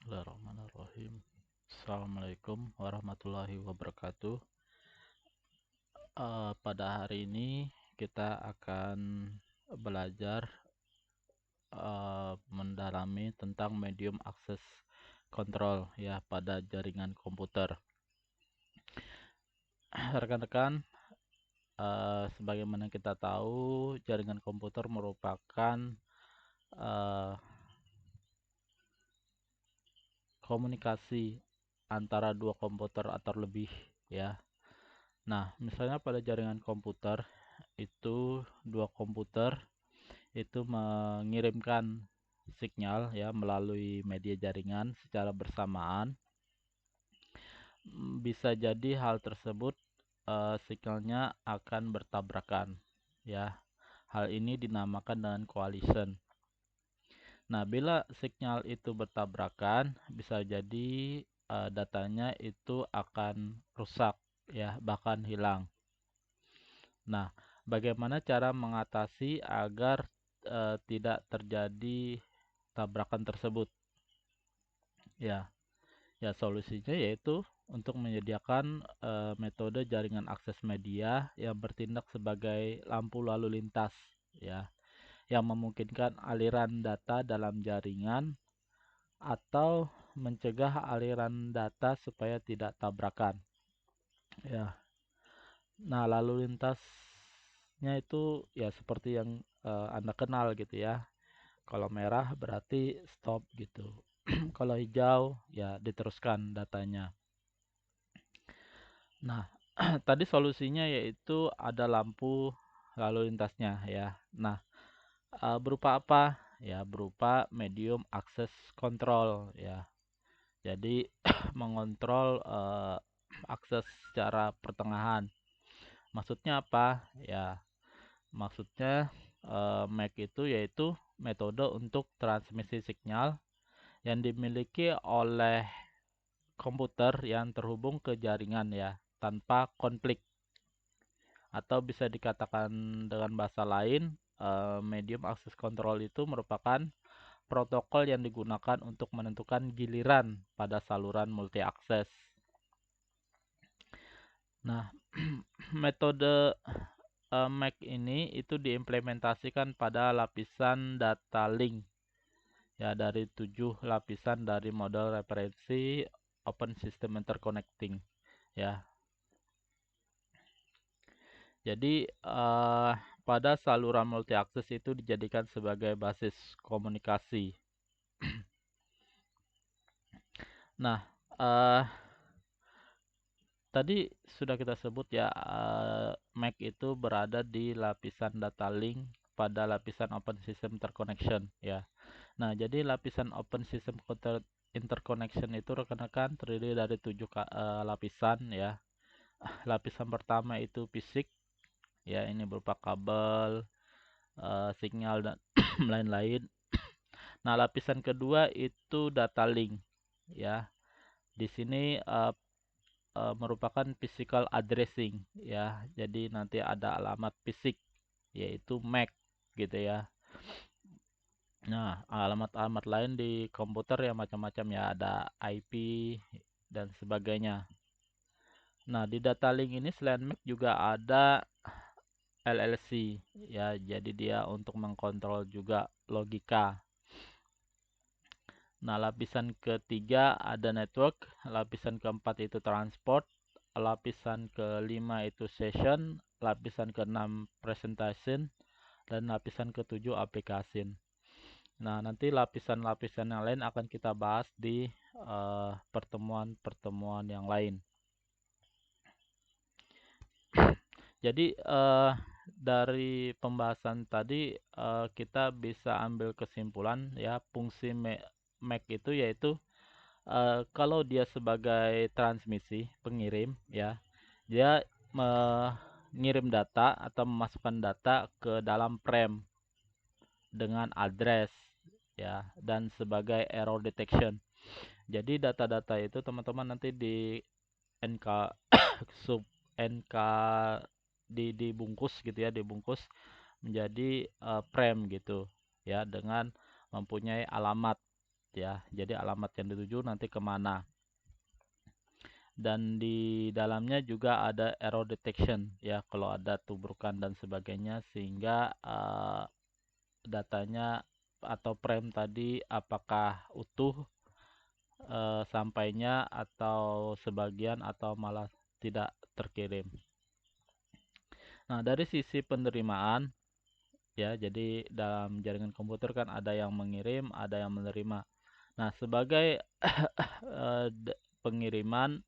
Bismillahirrahmanirrahim. Assalamualaikum warahmatullahi wabarakatuh. Pada hari ini kita akan belajar mendalami tentang medium access control ya pada jaringan komputer. Rekan-rekan, sebagaimana kita tahu, jaringan komputer merupakan eh, komunikasi antara dua komputer atau lebih ya. Nah, misalnya pada jaringan komputer itu dua komputer itu mengirimkan sinyal ya melalui media jaringan secara bersamaan. Bisa jadi hal tersebut sinyalnya akan bertabrakan ya. Hal ini dinamakan dengan collision. Nah, bila sinyal itu bertabrakan, bisa jadi datanya itu akan rusak ya, bahkan hilang. Nah, bagaimana cara mengatasi agar tidak terjadi tabrakan tersebut? Ya, ya solusinya yaitu untuk menyediakan metode jaringan akses media yang bertindak sebagai lampu lalu lintas, ya, yang memungkinkan aliran data dalam jaringan atau mencegah aliran data supaya tidak tabrakan. Ya, nah lalu lintasnya itu ya seperti yang Anda kenal gitu ya. Kalau merah berarti stop gitu. Kalau hijau ya diteruskan datanya. Nah, tadi solusinya yaitu ada lampu lalu lintasnya ya. Nah, berupa apa? Ya, berupa medium access control ya. Jadi mengontrol akses secara pertengahan. Maksudnya apa? Ya, maksudnya MAC itu yaitu metode untuk transmisi sinyal yang dimiliki oleh komputer yang terhubung ke jaringan ya, tanpa konflik. Atau bisa dikatakan dengan bahasa lain, medium access control itu merupakan protokol yang digunakan untuk menentukan giliran pada saluran multi akses. Nah, metode MAC ini itu diimplementasikan pada lapisan data link ya dari 7 lapisan dari model referensi Open System Interconnecting ya. Jadi pada saluran multi akses itu dijadikan sebagai basis komunikasi. Nah, tadi sudah kita sebut ya, MAC itu berada di lapisan data link pada lapisan Open System Interconnection ya. Nah, jadi lapisan Open System Interconnection itu rekan-rekan terdiri dari 7 lapisan ya. Lapisan pertama itu fisik ya, ini berupa kabel, sinyal dan lain-lain. Nah, lapisan kedua itu data link ya. Di sini merupakan physical addressing ya. Jadi nanti ada alamat fisik yaitu MAC gitu ya. Nah, alamat-alamat lain di komputer ya macam-macam ya, ada IP dan sebagainya. Nah, di data link ini selain MAC juga ada LLC ya. Jadi dia untuk mengkontrol juga logika. Nah, lapisan ketiga ada network, lapisan keempat itu transport, lapisan kelima itu session, lapisan keenam presentation, dan lapisan ketujuh application. Nah, nanti lapisan-lapisan yang lain akan kita bahas di pertemuan-pertemuan yang lain. Jadi, dari pembahasan tadi kita bisa ambil kesimpulan ya, fungsi MAC itu yaitu kalau dia sebagai transmisi, pengirim ya, dia mengirim data atau memasukkan data ke dalam frame dengan address ya dan sebagai error detection. Jadi data-data itu teman-teman nanti di NK sub NK dibungkus gitu ya, dibungkus menjadi frame gitu ya dengan mempunyai alamat. ya. Jadi alamat yang dituju nanti kemana. Dan di dalamnya juga ada error detection ya, kalau ada tubrukan dan sebagainya, sehingga datanya atau frame tadi apakah utuh sampainya atau sebagian atau malah tidak terkirim. Nah, dari sisi penerimaan ya, jadi dalam jaringan komputer kan ada yang mengirim, ada yang menerima. Nah, sebagai pengiriman,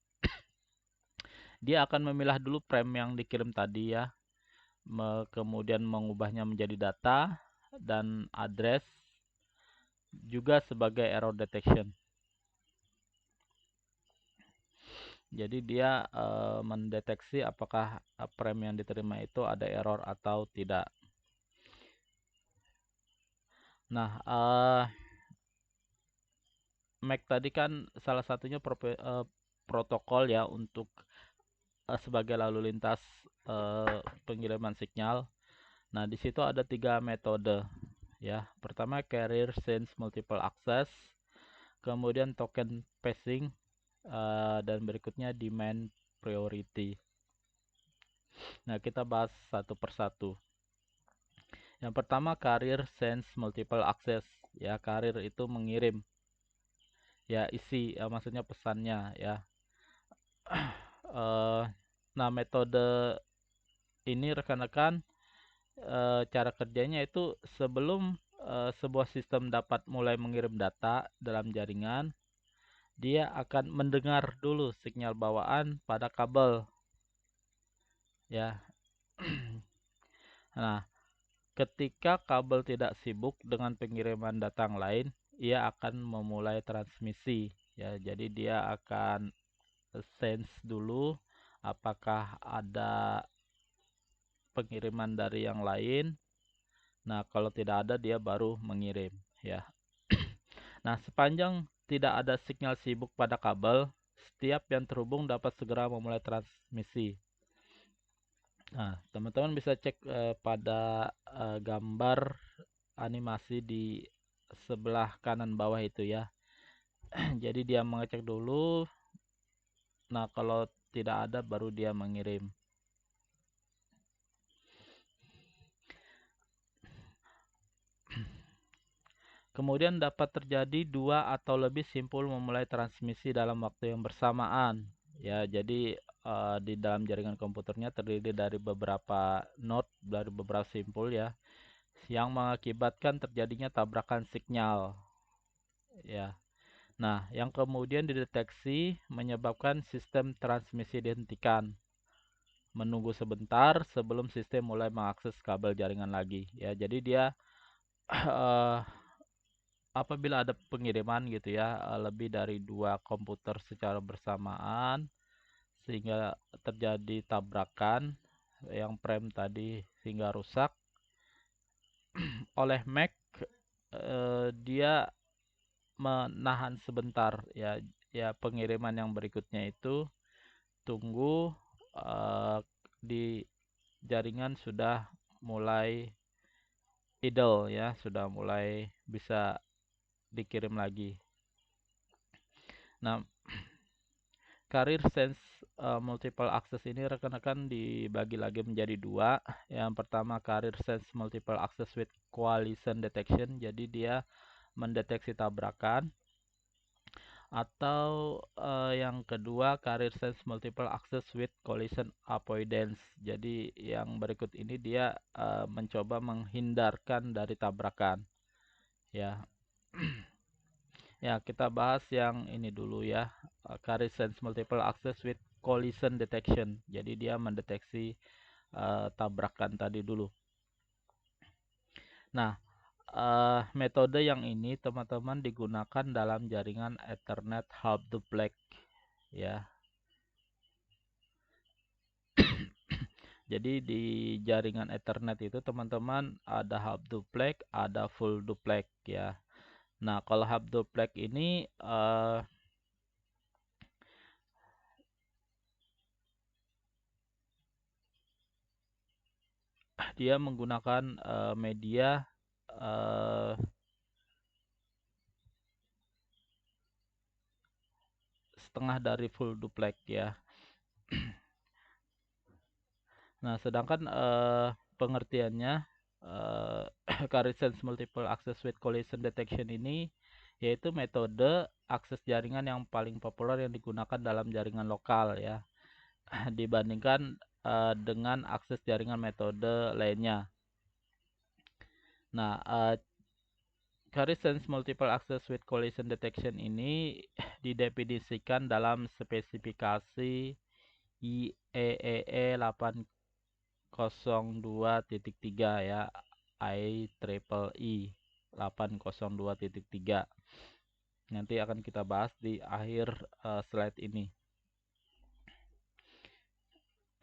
dia akan memilah dulu frame yang dikirim tadi ya, kemudian mengubahnya menjadi data dan address, juga sebagai error detection. Jadi dia mendeteksi apakah frame yang diterima itu ada error atau tidak. Nah, MAC tadi kan salah satunya protokol ya untuk sebagai lalu lintas pengiriman sinyal. Nah, di situ ada 3 metode ya. Pertama carrier sense multiple access, kemudian token passing, dan berikutnya demand priority. Nah, kita bahas satu persatu. Yang pertama carrier sense multiple access ya, carrier itu mengirim ya isi maksudnya pesannya ya. Nah, metode ini rekan-rekan cara kerjanya itu sebelum sebuah sistem dapat mulai mengirim data dalam jaringan, dia akan mendengar dulu sinyal bawaan pada kabel ya. Nah, ketika kabel tidak sibuk dengan pengiriman data yang lain, ia akan memulai transmisi ya. Jadi dia akan sense dulu apakah ada pengiriman dari yang lain. Nah, kalau tidak ada dia baru mengirim ya. Nah, sepanjang tidak ada sinyal sibuk pada kabel, setiap yang terhubung dapat segera memulai transmisi. Nah, teman-teman bisa cek pada gambar animasi di sebelah kanan bawah itu ya. Jadi dia mengecek dulu. Nah, kalau tidak ada baru dia mengirim. Kemudian dapat terjadi 2 atau lebih simpul memulai transmisi dalam waktu yang bersamaan. Ya, jadi di dalam jaringan komputernya terdiri dari beberapa node, dari beberapa simpul ya, yang mengakibatkan terjadinya tabrakan sinyal. Ya. Nah, yang kemudian dideteksi menyebabkan sistem transmisi dihentikan. Menunggu sebentar sebelum sistem mulai mengakses kabel jaringan lagi. Ya, jadi dia apabila ada pengiriman gitu ya, lebih dari 2 komputer secara bersamaan sehingga terjadi tabrakan yang frame tadi sehingga rusak oleh Mac, dia menahan sebentar ya, pengiriman yang berikutnya itu tunggu di jaringan sudah mulai idle ya, sudah mulai bisa dikirim lagi. Nah, Carrier sense multiple access ini rekan-rekan dibagi lagi menjadi 2. Yang pertama carrier sense multiple access with collision detection. Jadi dia mendeteksi tabrakan. Atau yang kedua carrier sense multiple access with collision avoidance. Jadi yang berikut ini dia mencoba menghindarkan dari tabrakan. Ya. Ya, kita bahas yang ini dulu ya. Carrier sense multiple access with collision detection. Jadi dia mendeteksi tabrakan tadi dulu. Nah, metode yang ini teman-teman digunakan dalam jaringan Ethernet half duplex ya. Jadi di jaringan Ethernet itu teman-teman ada half duplex, ada full duplex ya. Nah, kalau half duplex ini dia menggunakan media setengah dari full duplex ya. Nah, sedangkan pengertiannya carrier sense multiple access with collision detection ini yaitu metode akses jaringan yang paling populer yang digunakan dalam jaringan lokal ya dibandingkan dengan akses jaringan metode lainnya. Nah, carrier sense multiple access with collision detection ini didefinisikan dalam spesifikasi IEEE 802.3 ya, IEEE 802.3. Nanti akan kita bahas di akhir slide ini.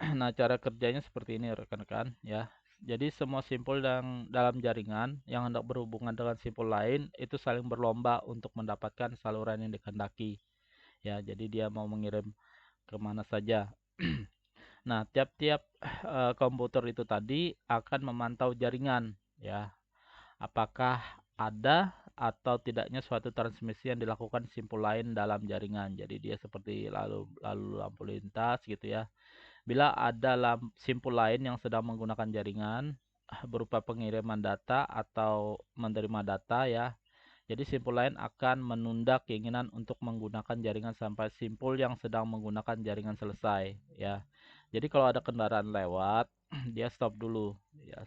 Nah, cara kerjanya seperti ini rekan-rekan ya. Jadi semua simpul dalam jaringan yang hendak berhubungan dengan simpul lain itu saling berlomba untuk mendapatkan saluran yang dikehendaki. Ya, jadi dia mau mengirim kemana saja. Nah, tiap-tiap komputer itu tadi akan memantau jaringan ya. Apakah ada atau tidaknya suatu transmisi yang dilakukan simpul lain dalam jaringan. Jadi dia seperti lalu lampu lintas gitu ya. Bila ada simpul lain yang sedang menggunakan jaringan berupa pengiriman data atau menerima data ya. Jadi simpul lain akan menunda keinginan untuk menggunakan jaringan sampai simpul yang sedang menggunakan jaringan selesai ya. Jadi kalau ada kendaraan lewat, dia stop dulu ya.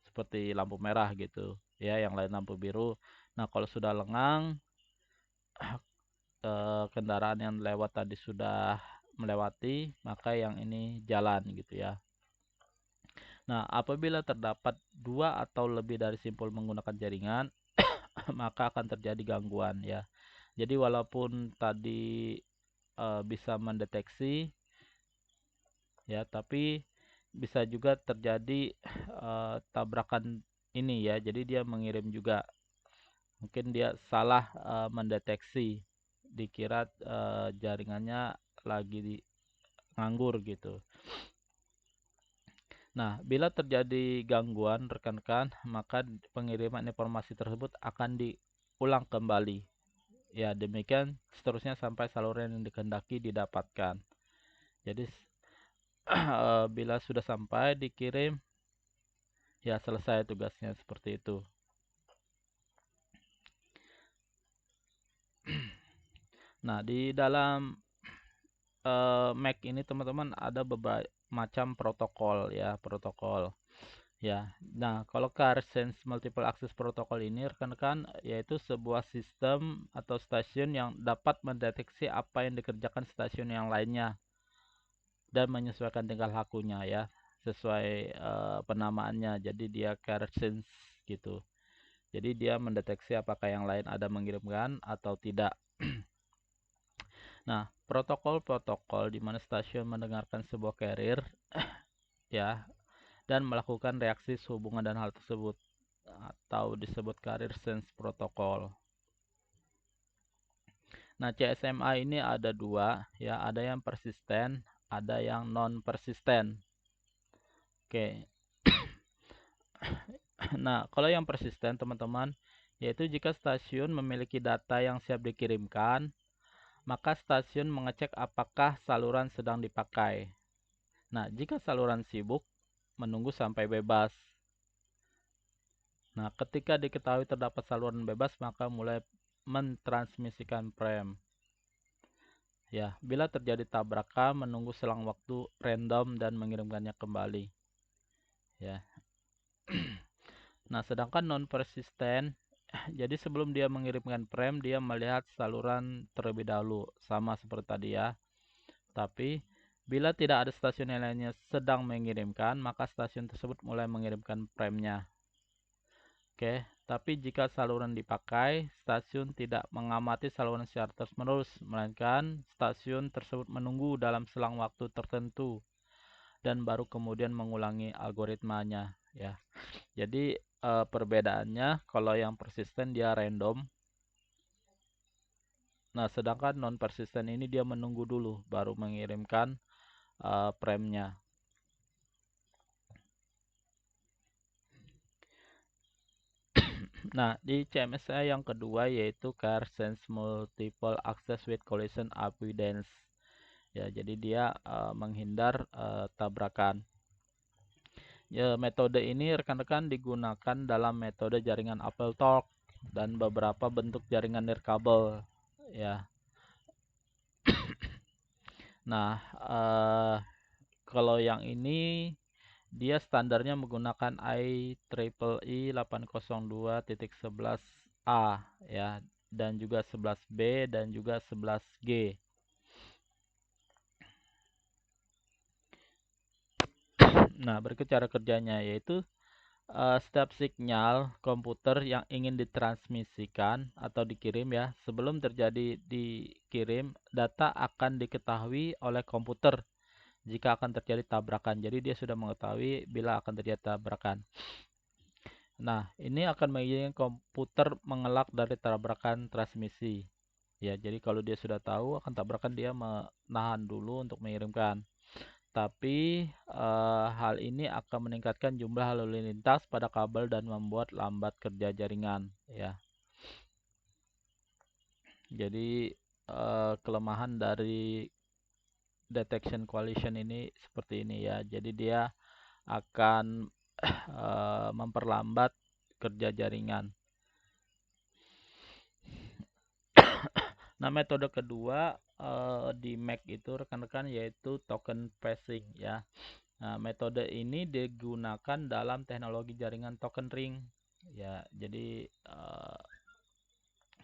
Seperti lampu merah gitu ya, yang lain lampu biru. Nah, kalau sudah lengang kendaraan yang lewat tadi sudah melewati, maka yang ini jalan gitu ya. Nah, apabila terdapat dua atau lebih dari simpul menggunakan jaringan, maka akan terjadi gangguan ya. Jadi walaupun tadi bisa mendeteksi ya, tapi bisa juga terjadi tabrakan ini ya. Jadi dia mengirim juga. Mungkin dia salah mendeteksi, dikira jaringannya lagi nganggur gitu. Nah, bila terjadi gangguan rekan-rekan, maka pengiriman informasi tersebut akan diulang kembali. Ya, demikian seterusnya sampai saluran yang dikehendaki didapatkan. Jadi bila sudah sampai dikirim, ya selesai tugasnya seperti itu. Nah, di dalam Mac ini teman-teman ada beberapa macam protokol ya, protokol. Ya. Nah, kalau Car Sense Multiple Access Protocol ini rekan-rekan yaitu sebuah sistem atau stasiun yang dapat mendeteksi apa yang dikerjakan stasiun yang lainnya dan menyesuaikan tingkah lakunya ya, sesuai penamaannya. Jadi dia Car Sense gitu. Jadi dia mendeteksi apakah yang lain ada mengirimkan atau tidak. Nah, protokol-protokol di mana stasiun mendengarkan sebuah carrier ya dan melakukan reaksi sehubungan dan hal tersebut atau disebut carrier sense protocol. Nah, CSMA ini ada dua ya, ada yang persisten, ada yang non persisten. Oke. Nah, kalau yang persisten teman-teman, yaitu jika stasiun memiliki data yang siap dikirimkan, maka stasiun mengecek apakah saluran sedang dipakai. Nah, jika saluran sibuk, menunggu sampai bebas. Nah, ketika diketahui terdapat saluran bebas, maka mulai mentransmisikan prem. Ya, bila terjadi tabrakan, menunggu selang waktu random dan mengirimkannya kembali. Ya. Nah, sedangkan non persisten, jadi sebelum dia mengirimkan prem, dia melihat saluran terlebih dahulu, sama seperti tadi ya. Tapi bila tidak ada stasiun yang lainnya sedang mengirimkan, maka stasiun tersebut mulai mengirimkan premnya. Oke, tapi jika saluran dipakai, stasiun tidak mengamati saluran secara terus-menerus, melainkan stasiun tersebut menunggu dalam selang waktu tertentu dan baru kemudian mengulangi algoritmanya ya. Jadi perbedaannya kalau yang persisten dia random. Nah, sedangkan non persisten ini dia menunggu dulu baru mengirimkan premnya. Nah, di CMSI yang kedua yaitu Car Sense Multiple Access with Collision Avoidance. Ya, jadi dia menghindar tabrakan. Ya, metode ini rekan-rekan digunakan dalam metode jaringan AppleTalk dan beberapa bentuk jaringan nirkabel. Ya. Nah, kalau yang ini dia standarnya menggunakan IEEE 802.11a ya, dan juga 11b dan juga 11g. Nah, berikut cara kerjanya yaitu setiap sinyal komputer yang ingin ditransmisikan atau dikirim ya, sebelum terjadi dikirim, data akan diketahui oleh komputer jika akan terjadi tabrakan. Jadi dia sudah mengetahui bila akan terjadi tabrakan. Nah, ini akan mengizinkan komputer mengelak dari tabrakan transmisi. Ya, jadi kalau dia sudah tahu akan tabrakan, dia menahan dulu untuk mengirimkan. Tapi hal ini akan meningkatkan jumlah lalu lintas pada kabel dan membuat lambat kerja jaringan. Ya, jadi kelemahan dari detection collision ini seperti ini ya. Jadi dia akan memperlambat kerja jaringan. Nah, metode kedua di Mac itu rekan-rekan yaitu token passing ya. Nah, metode ini digunakan dalam teknologi jaringan token ring. Ya, jadi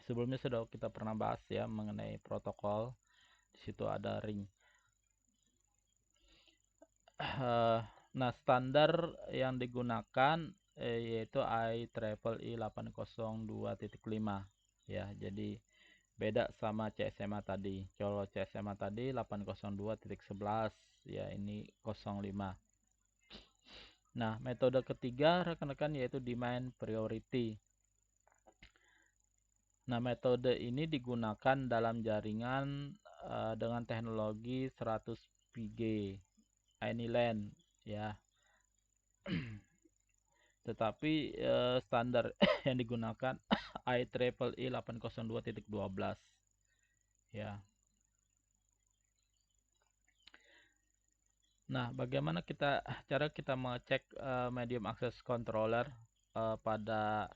sebelumnya sudah kita pernah bahas ya mengenai protokol. Di situ ada ring. Nah, standar yang digunakan yaitu IEEE 802.5 ya. Jadi beda sama CSMA tadi. Kalau CSMA tadi 802.11 ya, ini 05. Nah, metode ketiga rekan-rekan yaitu demand priority. Nah, metode ini digunakan dalam jaringan dengan teknologi 100 PG AnyLAN ya. Tetapi standar yang digunakan IEEE 802.12 ya. Nah, bagaimana cara kita mengecek medium access controller pada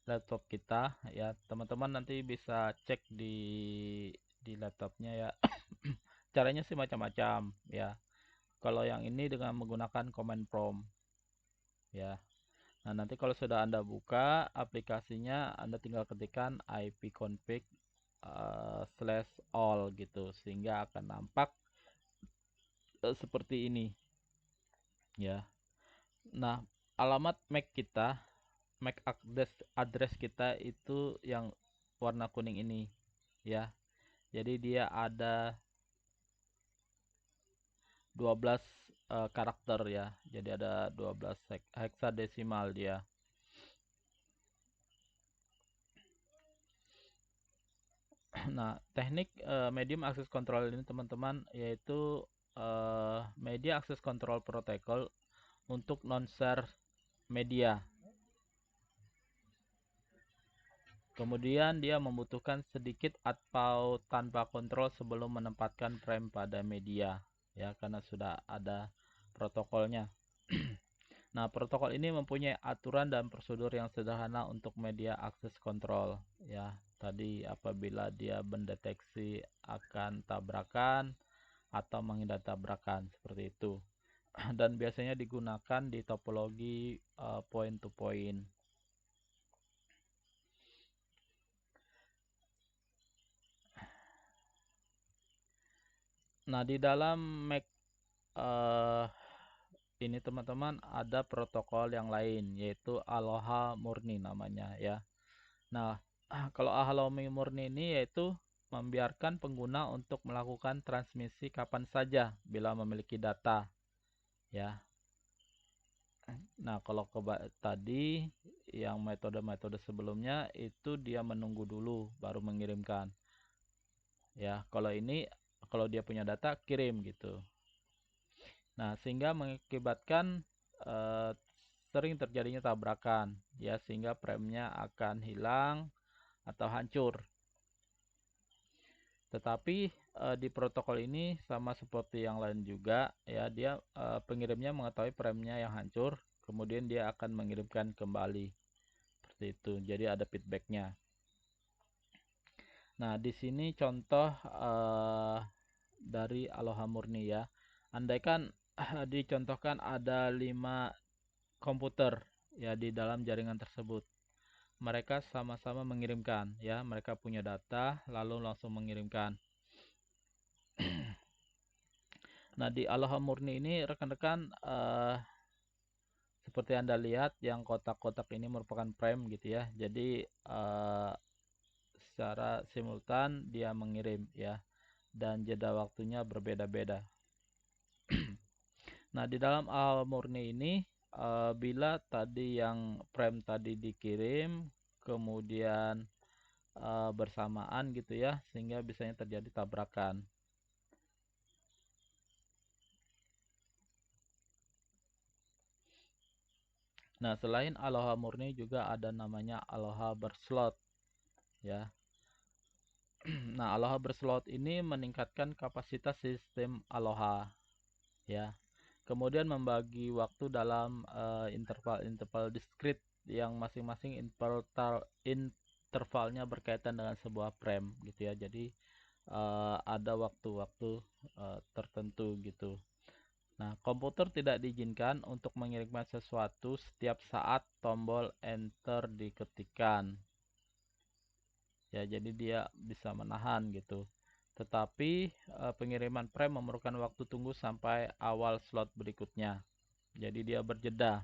laptop kita ya, teman-teman nanti bisa cek di laptopnya ya. Caranya sih macam-macam ya. Kalau yang ini dengan menggunakan command prompt ya. Nah, nanti kalau sudah Anda buka aplikasinya, Anda tinggal ketikkan ipconfig /all gitu, sehingga akan nampak seperti ini ya. Nah, alamat Mac kita, Mac address kita itu yang warna kuning ini ya. Jadi dia ada 12 karakter ya. Jadi ada 12 heksadesimal dia. Nah, teknik medium access control ini teman-teman yaitu media access control protocol untuk non-share media. Kemudian dia membutuhkan sedikit atau tanpa kontrol sebelum menempatkan frame pada media ya, karena sudah ada protokolnya. Nah, protokol ini mempunyai aturan dan prosedur yang sederhana untuk media access control ya. Tadi apabila dia mendeteksi akan tabrakan atau menghindari tabrakan seperti itu. Dan biasanya digunakan di topologi point to point. Nah, di dalam Mac ini teman-teman ada protokol yang lain yaitu Aloha Murni namanya ya. Nah, kalau Aloha Murni ini yaitu membiarkan pengguna untuk melakukan transmisi kapan saja bila memiliki data ya. Nah, kalau tadi yang metode-metode sebelumnya itu dia menunggu dulu baru mengirimkan. Ya, kalau ini kalau dia punya data kirim gitu. Nah, sehingga mengakibatkan eh, sering terjadinya tabrakan, ya, sehingga premnya akan hilang atau hancur. Tetapi di protokol ini sama seperti yang lain juga, ya, dia pengirimnya mengetahui premnya yang hancur, kemudian dia akan mengirimkan kembali seperti itu. Jadi ada feedbacknya. Nah, di sini contoh dari Aloha Murni, ya. Andaikan dicontohkan ada 5 komputer, ya, di dalam jaringan tersebut. Mereka sama-sama mengirimkan, ya, mereka punya data lalu langsung mengirimkan. Nah, di Aloha Murni ini rekan-rekan seperti Anda lihat yang kotak-kotak ini merupakan prem gitu ya. Jadi secara simultan dia mengirim, ya, dan jeda waktunya berbeda-beda. Nah, di dalam Aloha Murni ini bila tadi yang prem tadi dikirim kemudian bersamaan gitu ya, sehingga biasanya terjadi tabrakan. Nah, selain Aloha Murni juga ada namanya Aloha berslot, ya. Nah, Aloha berslot ini meningkatkan kapasitas sistem Aloha, ya. Kemudian membagi waktu dalam interval-interval diskrit yang masing-masing intervalnya berkaitan dengan sebuah frame gitu ya. Jadi ada waktu-waktu tertentu gitu. Nah, komputer tidak diizinkan untuk mengirimkan sesuatu setiap saat tombol enter diketikkan. Ya, jadi dia bisa menahan gitu. Tetapi pengiriman frame memerlukan waktu tunggu sampai awal slot berikutnya. Jadi dia berjeda.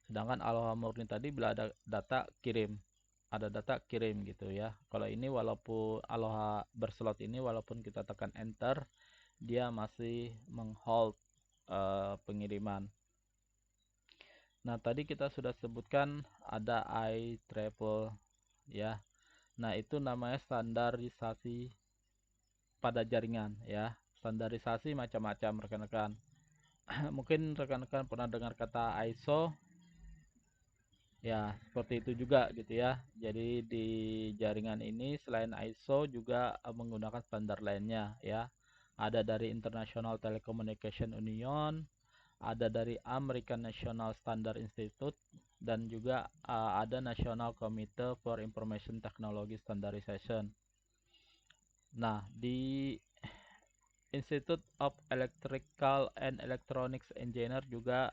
Sedangkan Aloha Murni tadi bila ada data kirim, ada data kirim gitu ya. Kalau ini walaupun Aloha berslot ini walaupun kita tekan enter, dia masih menghold pengiriman. Nah, tadi kita sudah sebutkan ada IEEE, ya. Nah, itu namanya standarisasi pada jaringan, ya. Standarisasi macam-macam rekan-rekan. Mungkin rekan-rekan pernah dengar kata ISO, ya, seperti itu juga gitu ya. Jadi di jaringan ini selain ISO juga menggunakan standar lainnya, ya. Ada dari International Telecommunication Union, ada dari American National Standard Institute, dan juga ada National Committee for Information Technology Standardization. Nah, di Institute of Electrical and Electronics Engineer juga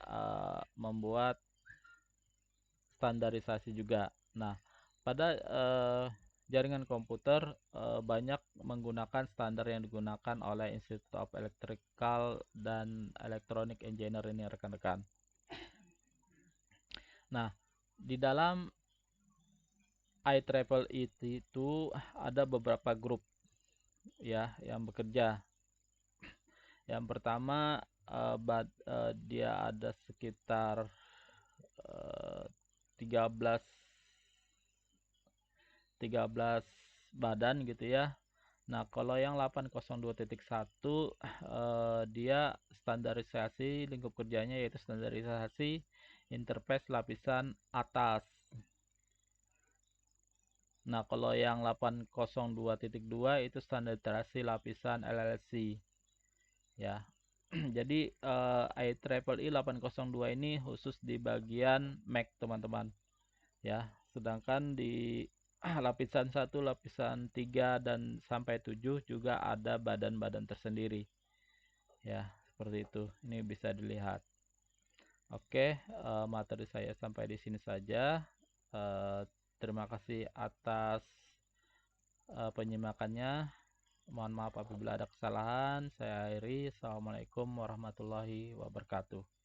membuat standarisasi juga. Nah, pada jaringan komputer banyak menggunakan standar yang digunakan oleh Institute of Electrical dan Electronic Engineer ini rekan-rekan. Nah, di dalam IEEE itu ada beberapa grup ya yang bekerja. Yang pertama dia ada sekitar 13 badan gitu ya. Nah, kalau yang 802.1 dia standarisasi lingkup kerjanya yaitu standarisasi interface lapisan atas. Nah, kalau yang 802.2 itu standarisasi lapisan LLC. Ya. Jadi IEEE 802 ini khusus di bagian Mac, teman-teman. Ya, sedangkan di lapisan 1, lapisan 3 dan sampai 7 juga ada badan-badan tersendiri. Ya, seperti itu. Ini bisa dilihat. Oke, materi saya sampai di sini saja. Terima kasih atas penyimakannya. Mohon maaf apabila ada kesalahan. Saya akhiri. Assalamualaikum warahmatullahi wabarakatuh.